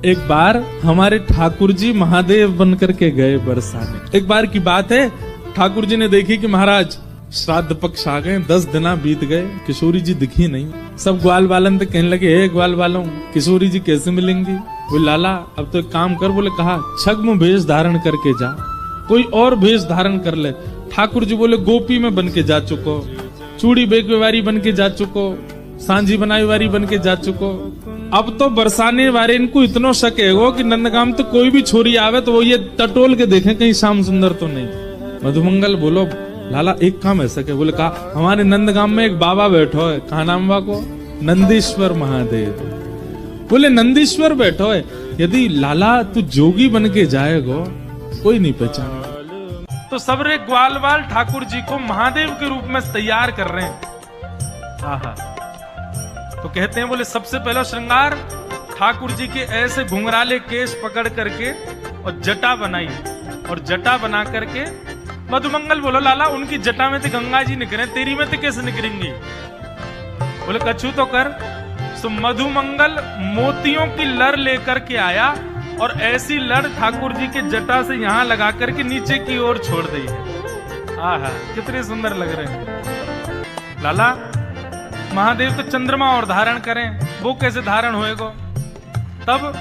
एक बार हमारे ठाकुर जी महादेव बनकर के गए बरसाने। एक बार की बात है, ठाकुर जी ने देखी कि महाराज श्राद्ध पक्ष आ गए, 10 दिन बीत गए, किशोरी जी दिखी नहीं। सब ग्वाल बालन तो कहने लगे, हे ग्वाल बालों, किशोरी जी कैसे मिलेंगी? बोले लाला अब तो एक काम कर। बोले कहा, छद्म भेष धारण करके जा, कोई और भेष धारण कर ले। ठाकुर जी बोले गोपी में बन के जा चुको, चूड़ी बेकवेवारी बन के जा चुको, सांझी बनाई वारी बन के जा चुको। अब तो बरसाने वाले इनको इतना शक है कि नंदगाम तो कोई भी छोरी आवे तो वो ये टटोल के देखें कहीं श्याम सुंदर तो नहीं। मधुमंगल बोलो लाला एक काम ऐसा क्या? बोले कहा, हमारे नंदगाम में एक बाबा बैठो है, कहा नाम बा को? नंदीश्वर महादेव। बोले नंदीश्वर बैठो है, यदि लाला तू जोगी बन के जाएगो कोई नहीं पहचान। तो सबरे ग्वाल बाल ठाकुर जी को महादेव के रूप में तैयार कर रहे हैं। आहा। तो कहते हैं, बोले सबसे पहला श्रृंगार ठाकुर जी के ऐसे घुंघराले केश पकड़ करके और जटा बनाई, और जटा बना करके मधुमंगल बोलो लाला उनकी जटा में तो गंगा जी निकले, तेरी में तो कैसे निकलेंगी? बोले कछु तो कर। तो मधुमंगल मोतियों की लड़ लेकर के आया और ऐसी लड़ ठाकुर जी के जटा से यहाँ लगा करके नीचे की ओर छोड़ दी है। आहा कितने सुंदर लग रहे हैं। लाला महादेव तो चंद्रमा और धारण करें, वो कैसे धारण होएगो? तब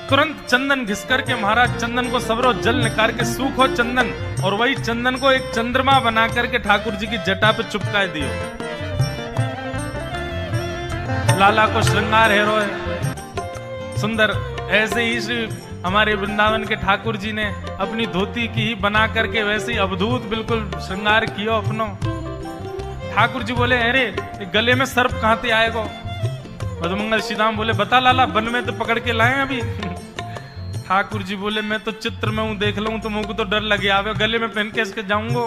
तुरंत चंदन घिस करके महाराज चंदन को सबरो जल निकाल के सूखो चंदन, और वही चंदन को एक चंद्रमा बना करके ठाकुर जी की जटा पे चिपका दियो। लाला को श्रृंगार हेरो है सुंदर। ऐसे ही श्री हमारे वृंदावन के ठाकुर जी ने अपनी धोती की ही बना करके वैसे ही अवधूत बिल्कुल श्रृंगार किया अपनो। ठाकुर जी बोले, अरे गले में सर्प कहां से आएगो? मधुमंगल श्रीराम बोले, बता लाला, वन में तो पकड़ के लाए अभी। ठाकुर जी बोले, मैं तो चित्र में हूं, देख लूं तो मुझको तो डर लगे आवे, गले में पहन के इसके जाऊंगो।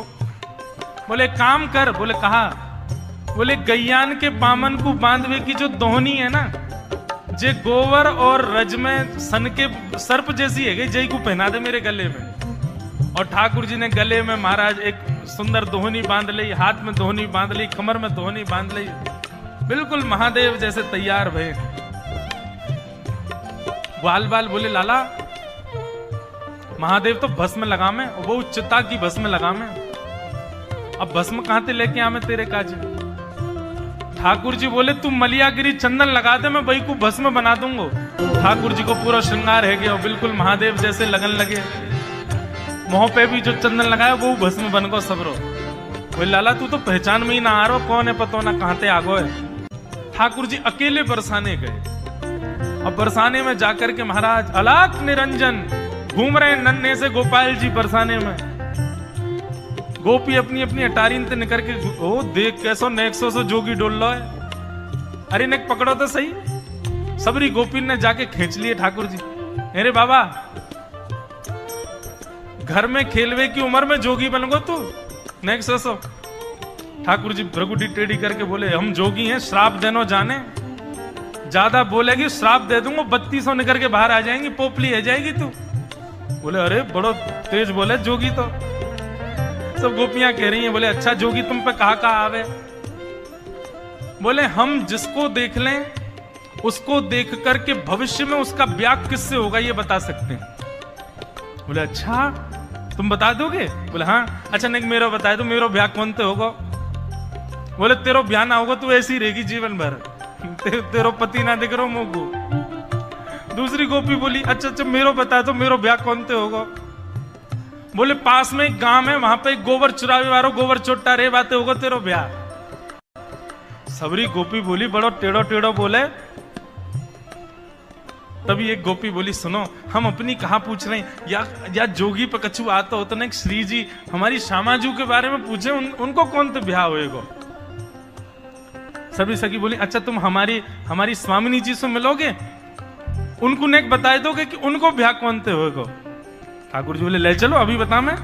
बोले काम कर। बोले कहा? बोले गैयान के पामन को बांधवे की जो दोहनी है ना, जे गोवर और रज में सन के सर्प जैसी है, जय को पहना दे मेरे गले में। और ठाकुर जी ने गले में महाराज एक सुंदर दोहनी बांध ली, हाथ में दोहनी बांध ली, कमर में दोहनी बांध ली, बिल्कुल महादेव जैसे तैयार भये। ग्वाल बाल बोले लाला महादेव तो भस्म लगामे, वो चिता की भस्म लगामे, अब भस्म कहां से लेके आमे तेरे काज? ठाकुर जी बोले तू मलियागिरी चंदन लगा दे, मैं वही को भस्म बना दूंगो। ठाकुर जी को पूरा श्रृंगार है गया, बिल्कुल महादेव जैसे लगन लगे। मुंह पे भी जो चंदन लगाया वो भस्म बन गो सबरो। बोले लाला तू तो पहचान में ही ना आ रहा, कौन है पतो ना कहां से आगो है। ठाकुर जी अकेले बरसाने गए, अब बरसाने में जाकर के महाराज अलाक निरंजन घूम रहे नन्हे से गोपाल जी बरसाने में। गोपी अपनी अपनी अटारीन से निकल के, ओ देख कैसो नेक्सो से जोगी डोल लो है। अरे नेक पकड़ो तो सही। सबरी गोपी ने जाके खींच लिए ठाकुर जी। अरे बाबा घर में खेलवे की उम्र में जोगी बन गो तू, नेक्सो सो। ठाकुर जी भ्रगुटी टेढ़ी करके बोले, हम जोगी हैं, श्राप देनो जाने, ज्यादा बोलेगी श्राप दे दूंगा, 3200 निकल के बाहर आ जाएंगी, पोपली है जाएगी तू। बोले अरे बड़ो तेज बोले जोगी तो। सब गोपियां कह रही हैं, बोले अच्छा जोगी तुम पे कहा आवे? बोले हम जिसको देख लें उसको देख करके भविष्य में उसका ब्याह किससे होगा ये बता सकते हैं। बोले अच्छा तुम बता दोगे? बोले हाँ। अच्छा नहीं मेरा बता दो, मेरा ब्याह कौन से होगा? बोले तेरो ब्याह ना होगा, तू ऐसी रहेगी जीवन भर, तेरो पति ना दिख रहा मुझको। दूसरी गोपी बोली, अच्छा अच्छा मेरो बता दो, मेरो ब्याह कौन से होगा? बोले पास में एक गांव है, वहां पे एक गोबर चुरावे वालो गोबर चोट्टा रे बातें होगा तेरो ब्याह। सबरी गोपी बोली, बड़ो टेढ़ो टेढ़ो बोले। तभी एक गोपी बोली, सुनो हम अपनी कहा पूछ रहे हैं, या जोगी पे कछु आता हो तो ना श्री जी हमारी श्यामाजू के बारे में पूछे, उनको कौन तो ब्याह होएगा? सभी सखी बोली, अच्छा तुम हमारी स्वामिनी जी से मिलोगे, उनको नेक बता दोगे कि उनको ब्याह कौन से होएगा? ठाकुर जी बोले ले चलो अभी बता मैं।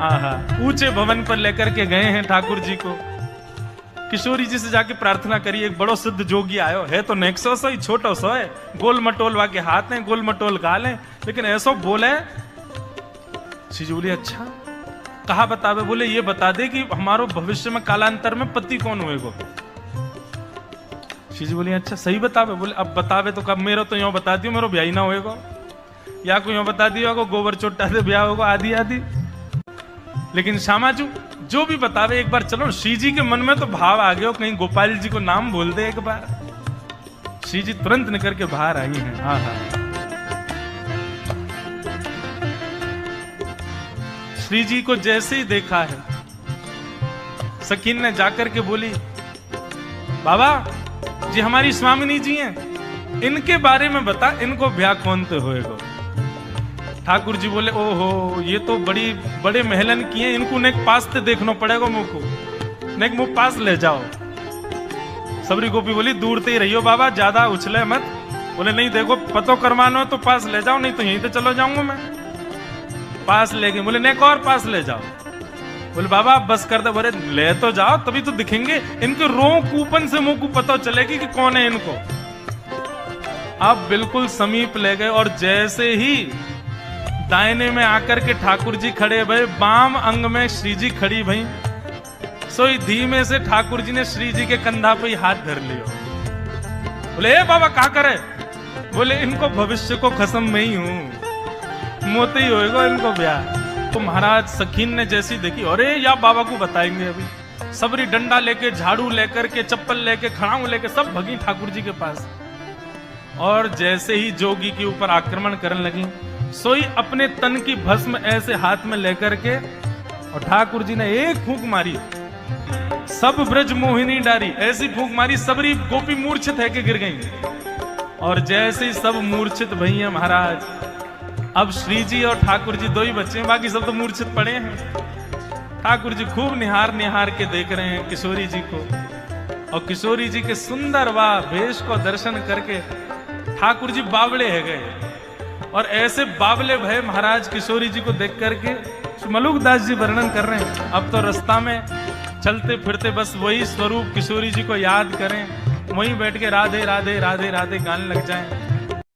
आहा ऊंचे भवन पर लेकर के गए हैं ठाकुर जी को। किशोरी जी से जाके प्रार्थना करी, एक बड़ो सिद्ध जोगी आयो है, तो नेक्सो सो ही छोटो सो है, गोल मटोल वाके हाथ हैं, गोल मटोल गाल हैं, लेकिन ऐसो बोले। श्री जी बोली अच्छा कहा बतावे? बोले ये बता दे कि हमारो भविष्य में कालांतर में पति कौन होएगो। श्री जी बोली अच्छा सही बतावे। बोले अब बतावे तो कब, मेरा तो यूं बता दियो मेरो ब्याह ही ना होएगा, या कोई यूं बता दियो को गोबर चोटा से ब्याह होगा आदि आदि। लेकिन श्यामाचू जो भी बतावे एक बार चलो। श्री जी के मन में तो भाव आ गया, कहीं गोपाल जी को नाम बोल दे एक बार। श्री जी तुरंत निकल के बाहर आई हैं। हाँ हाँ, श्री जी को जैसे ही देखा है, सकीन ने जाकर के बोली बाबा जी हमारी स्वामिनी जी हैं, इनके बारे में बता, इनको ब्याह कौन तो होएगा। ठाकुर जी बोले ओहो ये तो बड़े महलन की हैं, इनको नेक पास ते देखना पड़ेगा मुंह को, नेक मुंह पास ले जाओ। सबरी गोपी बोली दूर ते ही रहियो बाबा, ज्यादा उछले मत। बोले नहीं देखो पतो करवाना हो तो पास ले जाओ, नहीं तो यहीं तो चलो जाऊंगा मैं। पास ले गए। बोले नेक और पास ले जाओ। बोले बाबा आप बस कर दे। बोले ले तो जाओ तभी तो दिखेंगे, इनके रो कूपन से मुंह को पता चलेगी कि कौन है इनको। अब बिल्कुल समीप ले गए और जैसे ही दाहिने में आकर के ठाकुर जी खड़े भई, बाम अंग में श्री जी खड़ी भई, सोई धीमे से ठाकुर जी ने श्री जी के कंधा पे ही हाथ धर लियो। बोले ए बाबा क्या करे। बोले इनको भविष्य को कसम में ही हूं, मोते ही होएगा इनको ब्याह। तो महाराज सखीन ने जैसी देखी, अरे या बाबा को बताएंगे अभी। सबरी डंडा लेके, झाड़ू लेकर के, चप्पल लेके, खड़ाऊ लेके सब भगी ठाकुर जी के पास। और जैसे ही जोगी के ऊपर आक्रमण करने लगी, सोई अपने तन की भस्म ऐसे हाथ में लेकर के, और ठाकुर जी ने एक फूंक मारी, सब ब्रज मोहिनी डारी, ऐसी फूंक मारी सबरी गोपी मूर्छित है के गिर गई। और जैसे ही सब मूर्छित भई है महाराज, अब श्री जी और ठाकुर जी दो ही बच्चे हैं, बाकी सब तो मूर्छित पड़े हैं। ठाकुर जी खूब निहार निहार के देख रहे हैं किशोरी जी को, और किशोरी जी के सुंदर वा वेश को दर्शन करके ठाकुर जी बावले है गए। और ऐसे बावले भय महाराज किशोरी जी को देख करके मलुकदास जी वर्णन कर रहे हैं। अब तो रास्ता में चलते फिरते बस वही स्वरूप किशोरी जी को याद करें, वहीं बैठ के राधे राधे राधे राधे गाने लग जाएं।